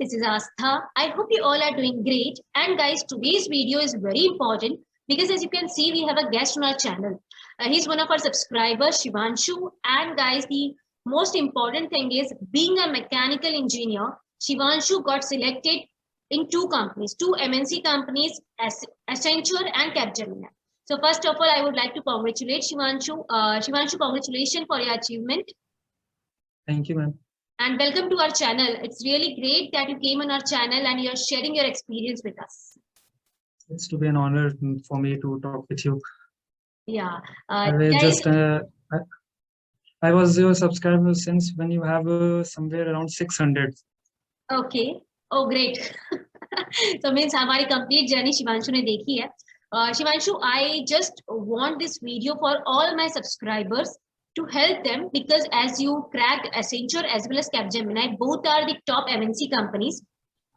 This is Astha. I hope you all are doing great. And guys, today's video is very important because as you can see, we have a guest on our channel. He's one of our subscribers, Shivanshu. And guys, the most important thing is being a mechanical engineer, Shivanshu got selected in two companies, two MNC companies, Accenture and Capgemini. So first of all, I would like to congratulate Shivanshu. Shivanshu, congratulations for your achievement. Thank you, ma'am. And welcome to our channel. It's really great that you came on our channel and you're sharing your experience with us. It's to be an honor for me to talk with you. Yeah. I was your subscriber since when you have somewhere around 600. Okay. Oh, great. So means हमारी complete journey Shivanshu ने देखी है. Shivanshu, I just want this video for all my subscribers to help them because as you cracked Accenture as well as Capgemini, both are the top MNC companies.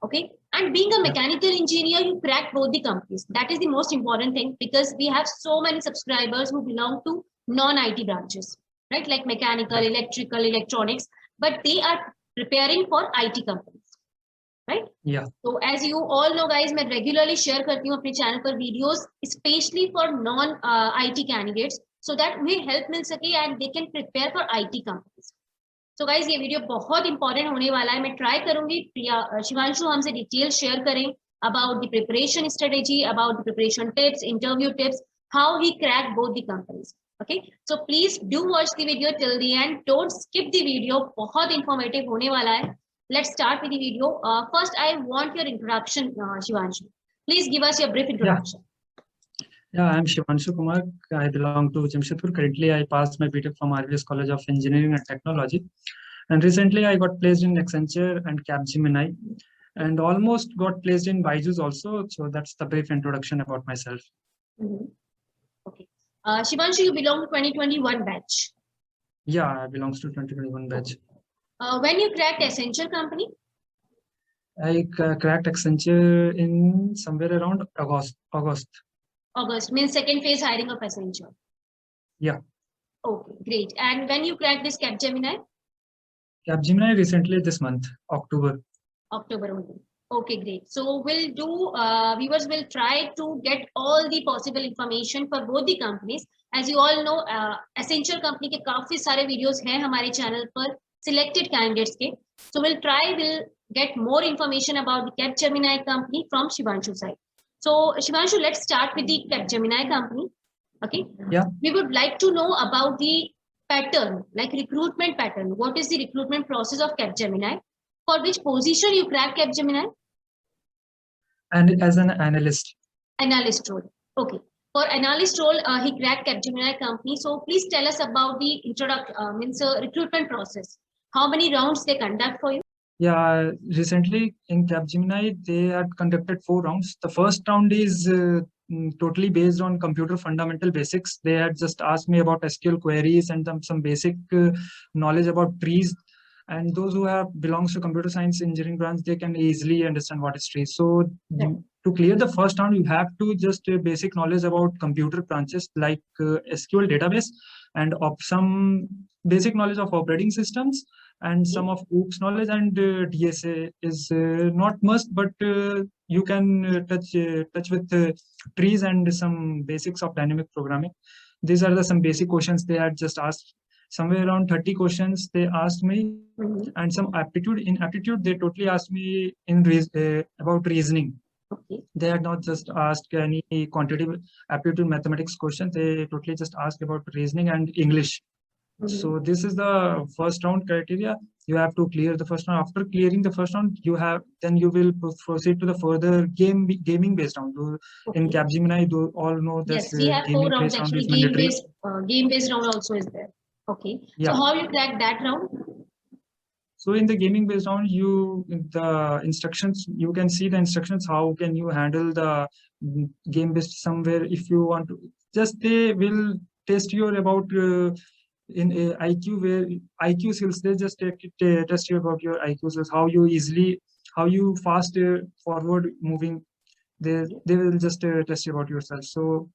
Okay. And being a mechanical engineer, you cracked both the companies. That is the most important thing because we have so many subscribers who belong to non-IT branches, right? Like mechanical, electrical, electronics, but they are preparing for IT companies. Right? Yeah. So as you all know, guys, मैं regularly share करती हूँ अपने channel पर videos, especially for non-IT candidates, so that उन्हें help मिल सके and they can prepare for IT companies. So guys, ये video बहुत important होने वाला है. मैं try करूँगी शिवांशु हमसे details share करें about the preparation strategy, about the preparation tips, interview tips, how he cracked both the companies. Okay, so please do watch the video till the end. Don't skip the video. बहुत informative होने वाला है. Let's start with the video. First, I want your introduction, Shivanshu. Please give us your brief introduction. Yeah, I'm Shivanshu Kumar. I belong to Jamshedpur. Currently, I passed my BTech from RVS College of Engineering and Technology. And recently, I got placed in Accenture and Capgemini and almost got placed in Byju's also. So that's the brief introduction about myself. Okay. Shivanshu, you belong to 2021 batch. Yeah, I belongs to 2021 batch. When you cracked Accenture company? I cracked Accenture in somewhere around August. August means second phase hiring of Accenture. Yeah. Okay, great. And when you cracked this Capgemini? Capgemini recently this month, October. October only. Okay, great. So we'll do, viewers will try to get all the possible information for both the companies. As you all know, Accenture company के काफी सारे videos हैं हमारे channel पर selected candidates के. So we'll get more information about the Capgemini company from Shivanshu's side. So Shivanshu, let's start with the Capgemini company. Okay. Yeah. We would like to know about the pattern, like recruitment pattern. What is the recruitment process of Capgemini? For which position you crack Capgemini? And as an analyst. Analyst role. Okay. For analyst role, he cracked Capgemini company. So please tell us about the recruitment process. How many rounds they conduct for you? Yeah, recently in Capgemini, they had conducted 4 rounds. The first round is totally based on computer fundamental basics. They had just asked me about SQL queries and some basic knowledge about trees. And those who belongs to computer science engineering branch, they can easily understand what is trees. So to clear the first round, you have to just basic knowledge about computer branches like SQL database and some basic knowledge of operating systems and some of OOPS knowledge, and DSA is not must, but you can touch with trees and some basics of dynamic programming. These are some basic questions they had just asked. Somewhere around 30 questions they asked me, and some aptitude. In aptitude, they totally asked me about reasoning. Okay. They had not just asked any quantitative aptitude mathematics questions. They totally just asked about reasoning and English. So this is the first round criteria. You have to clear the first round. After clearing the first round, you will proceed to the further gaming based round. In Capgemini, you all know that yes, we have 4 rounds actually. Game based round also is there. Okay. Yeah. So how you crack that round? So in the gaming based round, the instructions, you can see the instructions. How can you handle the game based somewhere if you want to? Just they will test you about in IQ, where IQ skills. They just test you about your IQ skills, how you fast forward moving. They will just test you about yourself. So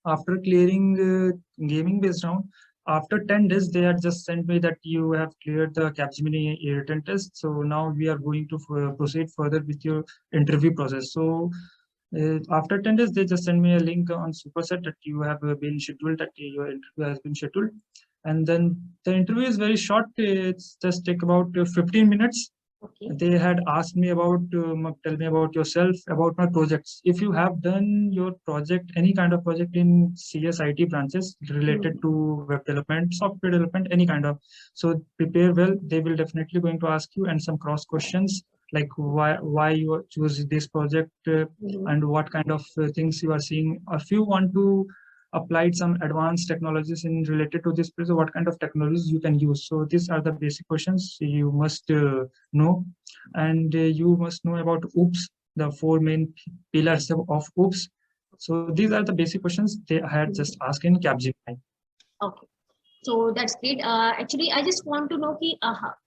after clearing gaming based round, after 10 days, they had just sent me that you have cleared the Capgemini written test. So now we are going to proceed further with your interview process. So after 10 days, they just send me a link on Superset that you have been scheduled, that your interview has been scheduled. And then the interview is very short. It's just take about 15 minutes. Okay. They had asked me about, tell me about yourself, about my projects. If you have done your project, any kind of project in CSIT branches related to web development, software development, any kind of, so prepare well. They will definitely going to ask you, and some cross questions like why you choose this project and what kind of things you are seeing. If you want to applied some advanced technologies in related to this project, what kind of technologies you can use. So these are the basic questions you must know, and you must know about OOPS, the 4 main pillars of OOPS. So these are the basic questions they had just asked in Capgemini. Okay, so that's great. Actually, I just want to know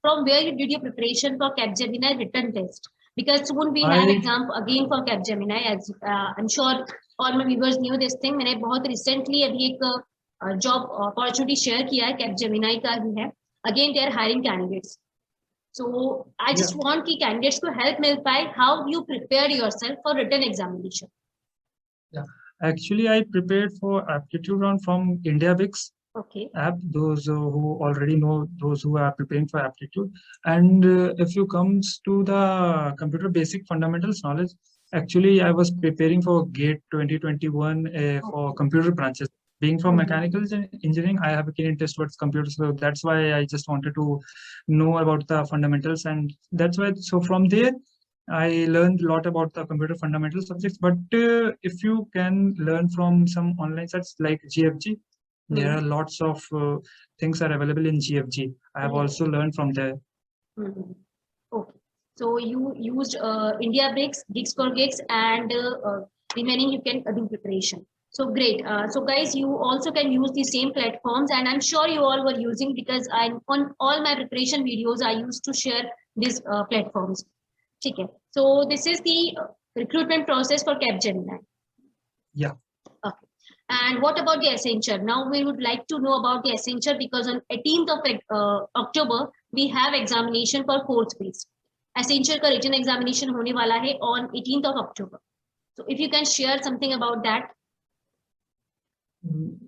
from where you did your preparation for Capgemini written test, because soon we have exam again for Capgemini. As I'm sure all my viewers knew this thing. मैंने बहुत recently अभी एक job opportunity share किया है, Capgemini का ही है. Again, they are hiring candidates. So I just want कि candidates को help मिल पाए. How you prepare yourself for written examination? Yeah, actually, I prepared for aptitude round from IndiaBix. Okay. App, those who already know, those who are preparing for aptitude. And if you comes to the computer basic fundamentals knowledge, actually I was preparing for GATE 2021 for computer branches. Being from mechanical engineering, I have a keen interest towards computers, so that's why I just wanted to know about the fundamentals, and that's why. So from there, I learned a lot about the computer fundamental subjects. But if you can learn from some online sites like GFG, there are lots of things are available in GFG. I have also learned from there. Okay, so you used IndiaBix, Gigs for Gigs, and remaining you can do preparation. So great. So guys, you also can use the same platforms, and I'm sure you all were using, because on all my preparation videos I used to share these platforms. Okay. So this is the recruitment process for Capgemini. Yeah. Okay. And what about the Accenture? Now we would like to know about the Accenture, because on 18th of October we have examination for 4th phase. Accenture का written examination होने वाला है on 18th of October. So if you can share something about that.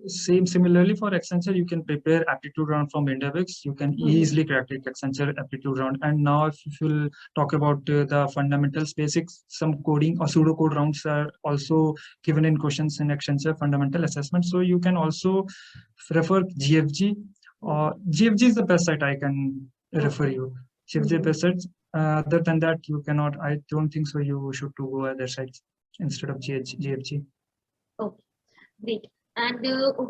Similarly for Accenture, you can prepare aptitude round from IndiaBix. You can easily crack it, Accenture aptitude round. And now if you will talk about the fundamentals basics, some coding or pseudocode rounds are also given in questions in Accenture fundamental assessment. So you can also refer GFG. GFG is the best site I can refer you. GFG is the best site. Other than that, you cannot. I don't think so. You should to go other sites instead of GFG. Okay, great. And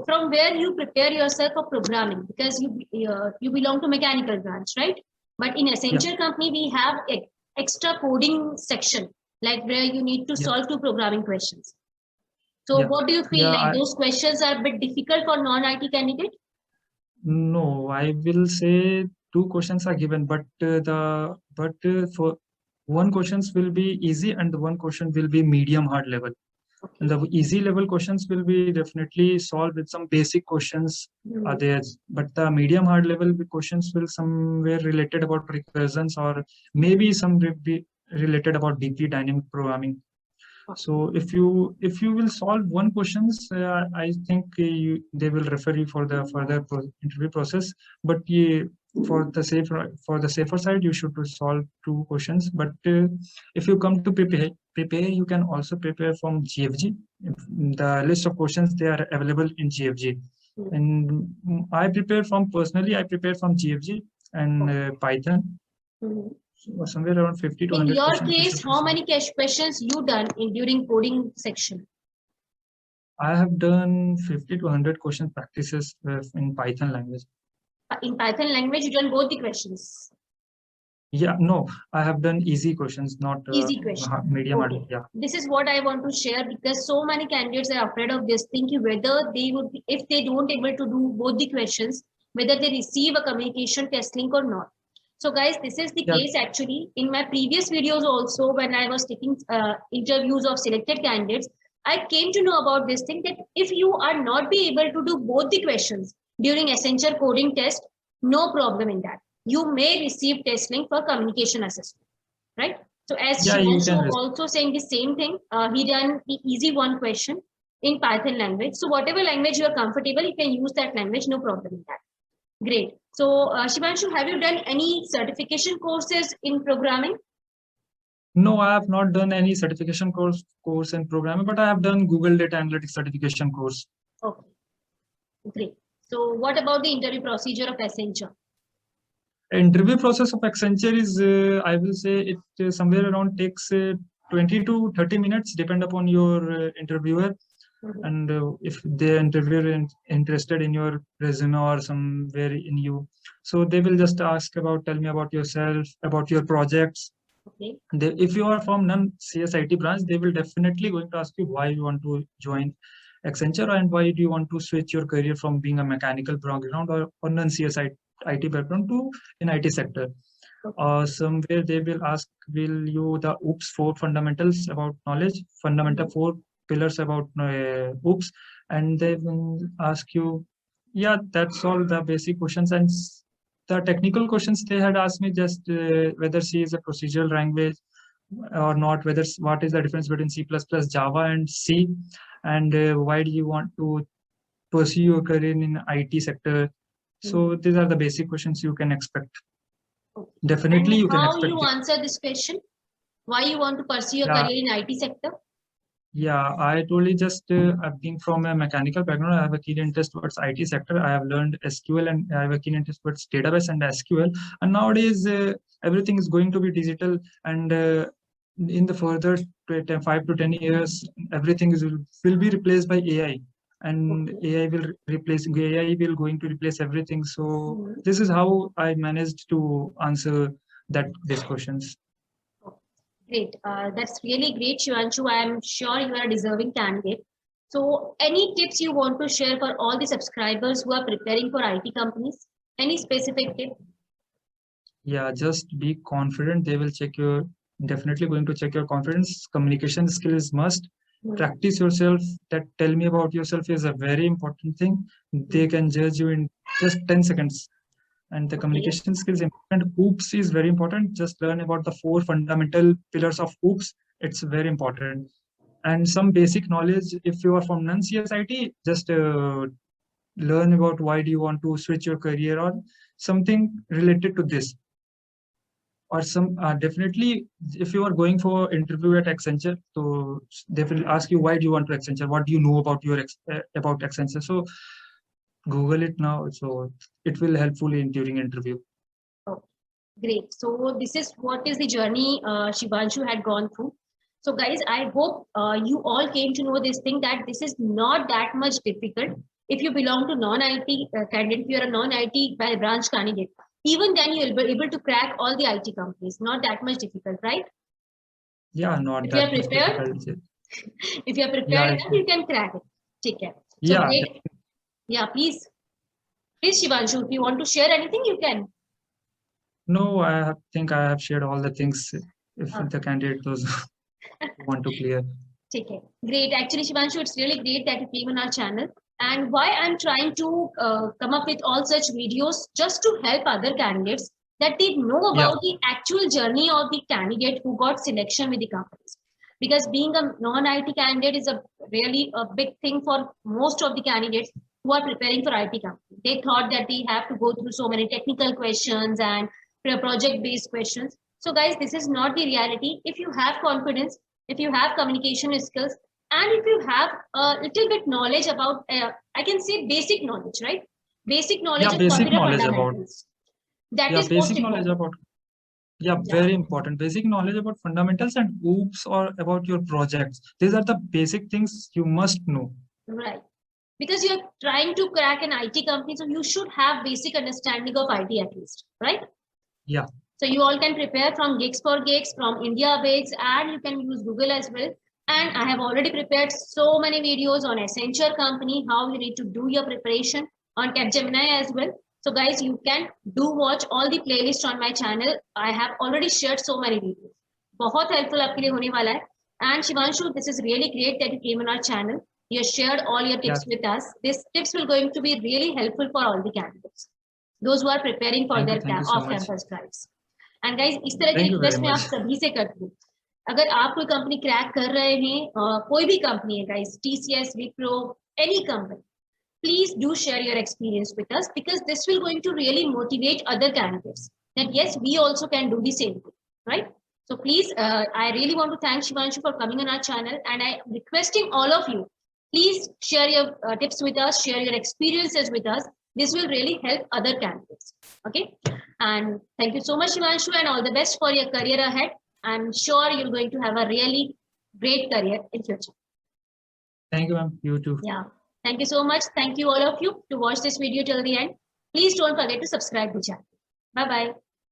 from where you prepare yourself for programming, because you belong to mechanical branch, right? But in Accenture company, we have extra coding section, like where you need to solve 2 programming questions. So what do you feel, like those questions are a bit difficult for non-IT candidate? No, I will say 2 questions are given, but for one questions will be easy and the one question will be medium hard level. Okay. And the easy level questions will be definitely solved with some basic questions are there, but the medium hard level questions will somewhere related about recursions, or maybe some related about deeply dynamic programming. So if you will solve one questions, I think they will refer you for the further interview process. But for the safer side, you should solve 2 questions. But if you come to prepare, you can also prepare from GFG. The list of questions, they are available in GFG. And I prepare from GFG and Python. Somewhere around 50 to 100 in your case, how many questions you done during coding section? I have done 50 to 100 question practices in Python language. In Python language, you done both the questions? Yeah, no, I have done easy questions, not easy questions. Medium. Okay. Yeah. This is what I want to share, because so many candidates are afraid of this, thinking whether they would be, if they don't able to do both the questions, whether they receive a communication test link or not. So guys, this is the case actually. In my previous videos also, when I was taking interviews of selected candidates, I came to know about this thing, that if you are not be able to do both the questions, during Accenture coding test, no problem in that. You may receive test link for communication assessment, right? So as Yeah, you can Shivanshu also saying the same thing, he done the easy one question in Python language. So whatever language you are comfortable, you can use that language, no problem in that. Great. So Shivanshu, have you done any certification courses in programming? No, I have not done any certification course in programming, but I have done Google Data Analytics certification course. Okay, great. So what about the interview procedure of Accenture? Interview process of Accenture is, I will say, it somewhere around takes 20 to 30 minutes, depend upon your interviewer. And if the interviewer is interested in your resume or somewhere in you, so they will just ask about, tell me about yourself, about your projects. Okay. If you are from non-CSIT branch, they will definitely going to ask you why you want to join Accenture and why do you want to switch your career from being a mechanical background or non-CSIT background to in IT sector. Somewhere they will ask, will you the OOPS 4 fundamentals about knowledge, fundamental 4 pillars about OOPS, and they will ask you, yeah, that's all the basic questions. And the technical questions they had asked me just whether C is a procedural language or not, whether what is the difference between C++, Java and C, and why do you want to pursue your career in IT sector. So these are the basic questions you can expect. Definitely, and you can expect. How you answer this question? Why you want to pursue your career in IT sector? Yeah, I told you just being from a mechanical background, I have a keen interest towards IT sector. I have learned SQL and I have a keen interest towards database and SQL. And nowadays, everything is going to be digital. And in the further 5 to 10 years, everything will be replaced by AI. And AI will going to replace everything. So this is how I managed to answer these questions. Great. That's really great, Shivanshu. I'm sure you are a deserving candidate. So any tips you want to share for all the subscribers who are preparing for IT companies? Any specific tip? Yeah, just be confident. They will definitely going to check your confidence. Communication skill is must. Practice yourself. Tell me about yourself is a very important thing. They can judge you in just 10 seconds. And the communication skills important. OOPS is very important. Just learn about the 4 fundamental pillars of OOPS. It's very important. And some basic knowledge. If you are from non-CSIT, just learn about why do you want to switch your career or something related to this. Or some definitely, if you are going for interview at Accenture, so they will ask you why do you want to Accenture? What do you know about about Accenture? So Google it now, so it will helpful during interview. Oh, great. So this is what is the journey Shivanshu had gone through. So guys, I hope you all came to know this thing that this is not that much difficult. If you belong to non-IT candidate, if you're a non-IT branch candidate, even then you'll be able to crack all the IT companies. Not that much difficult, right? Yeah, not if that you're prepared, much difficult. If you're prepared enough, you can crack it. Take care. So yeah. Great. Yeah, please. Please, Shivanshu, if you want to share anything, you can. No, I think I have shared all the things if the candidate those want to clear. Take care. Great. Actually, Shivanshu, it's really great that you came on our channel. And why I'm trying to come up with all such videos just to help other candidates that they know about the actual journey of the candidate who got selection with the companies. Because being a non-IT candidate is really a big thing for most of the candidates who are preparing for IT companies. They thought that they have to go through so many technical questions and project-based questions. So guys, this is not the reality. If you have confidence, if you have communication skills, and if you have a little bit knowledge about, I can say basic knowledge, right? Basic knowledge of basic knowledge fundamentals. That is basic knowledge about. Very important. Basic knowledge about fundamentals and OOPS or about your projects. These are the basic things you must know. Right. Because you're trying to crack an IT company, so you should have basic understanding of IT at least, right? Yeah. So you all can prepare from Gigs for Gigs, from India Bigs, and you can use Google as well. And I have already prepared so many videos on Accenture company, how you need to do your preparation on Capgemini as well. So guys, you can do watch all the playlists on my channel. I have already shared so many videos. बहुत helpful आपके लिए होने वाला है. And Shivanshu, this is really great that you came on our channel. You shared all your tips Yes. with us. These tips will going to be really helpful for all the candidates, those who are preparing for their Thank you so off much. campus drives. And guys, इस तरह की Thank you very request मैं आप much. सभी से करती हूँ. अगर आप कोई कंपनी क्रैक कर रहे हैं, कोई भी कंपनी है guys, TCS, Wipro, any company, please do share your experience with us, because this will going to really motivate other candidates that yes, we also can do the same thing, right? So please, I really want to thank Shivanshu for coming on our channel, and I requesting all of you, please share your tips with us, share your experiences with us. This will really help other candidates. Okay, and thank you so much, Shivanshu, and all the best for your career ahead. I'm sure you're going to have a really great career in future. Thank you, ma'am. You too. Yeah. Thank you so much. Thank you all of you to watch this video till the end. Please don't forget to subscribe to the channel. Bye-bye.